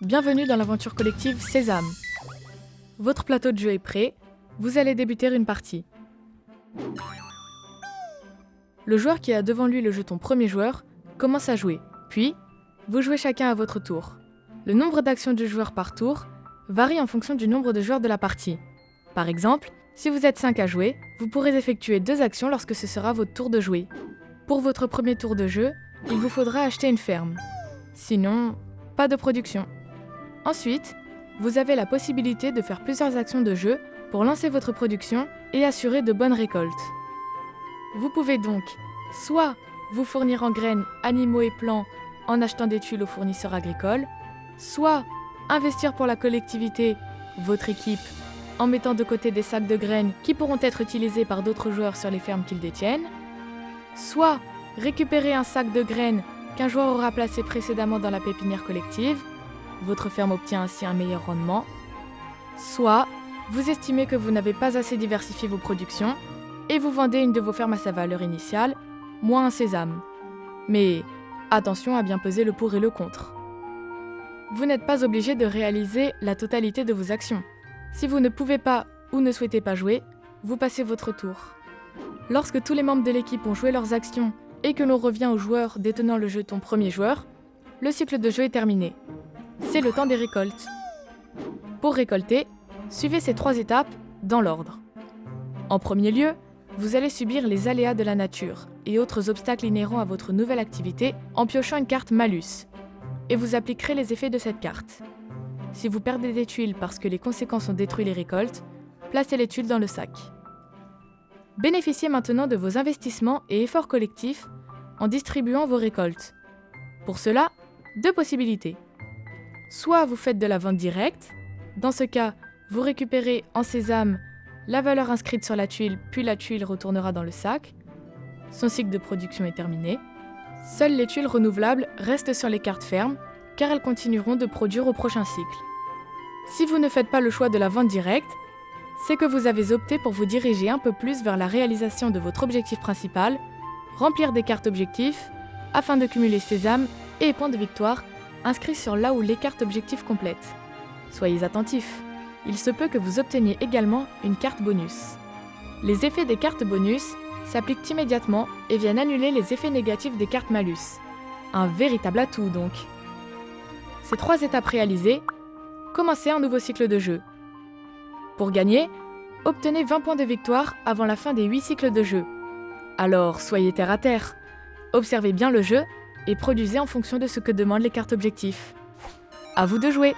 Bienvenue dans l'aventure collective Sésame. Votre plateau de jeu est prêt, vous allez débuter une partie. Le joueur qui a devant lui le jeton premier joueur commence à jouer, puis vous jouez chacun à votre tour. Le nombre d'actions du joueur par tour varie en fonction du nombre de joueurs de la partie. Par exemple, si vous êtes 5 à jouer, vous pourrez effectuer 2 actions lorsque ce sera votre tour de jouer. Pour votre premier tour de jeu, il vous faudra acheter une ferme. Sinon, pas de production. Ensuite, vous avez la possibilité de faire plusieurs actions de jeu pour lancer votre production et assurer de bonnes récoltes. Vous pouvez donc soit vous fournir en graines, animaux et plants en achetant des tuiles aux fournisseurs agricoles, soit investir pour la collectivité, votre équipe, en mettant de côté des sacs de graines qui pourront être utilisés par d'autres joueurs sur les fermes qu'ils détiennent, soit récupérer un sac de graines qu'un joueur aura placé précédemment dans la pépinière collective, votre ferme obtient ainsi un meilleur rendement, soit vous estimez que vous n'avez pas assez diversifié vos productions et vous vendez une de vos fermes à sa valeur initiale, moins un sésame. Mais attention à bien peser le pour et le contre. Vous n'êtes pas obligé de réaliser la totalité de vos actions. Si vous ne pouvez pas ou ne souhaitez pas jouer, vous passez votre tour. Lorsque tous les membres de l'équipe ont joué leurs actions et que l'on revient au joueur détenant le jeton premier joueur, le cycle de jeu est terminé. C'est le temps des récoltes. Pour récolter, suivez ces 3 étapes dans l'ordre. En premier lieu, vous allez subir les aléas de la nature et autres obstacles inhérents à votre nouvelle activité en piochant une carte malus, et vous appliquerez les effets de cette carte. Si vous perdez des tuiles parce que les conséquences ont détruit les récoltes, placez les tuiles dans le sac. Bénéficiez maintenant de vos investissements et efforts collectifs en distribuant vos récoltes. Pour cela, 2 possibilités. Soit vous faites de la vente directe, dans ce cas, vous récupérez en sésame la valeur inscrite sur la tuile, puis la tuile retournera dans le sac. Son cycle de production est terminé. Seules les tuiles renouvelables restent sur les cartes fermes, car elles continueront de produire au prochain cycle. Si vous ne faites pas le choix de la vente directe, c'est que vous avez opté pour vous diriger un peu plus vers la réalisation de votre objectif principal, remplir des cartes objectifs, afin de cumuler sésame et points de victoire inscrits sur là où les cartes objectifs complètent. Soyez attentifs, il se peut que vous obteniez également une carte bonus. Les effets des cartes bonus s'appliquent immédiatement et viennent annuler les effets négatifs des cartes malus. Un véritable atout donc. Ces 3 étapes réalisées, commencez un nouveau cycle de jeu. Pour gagner, obtenez 20 points de victoire avant la fin des 8 cycles de jeu. Alors soyez terre à terre, observez bien le jeu et produisez en fonction de ce que demandent les cartes objectifs. À vous de jouer!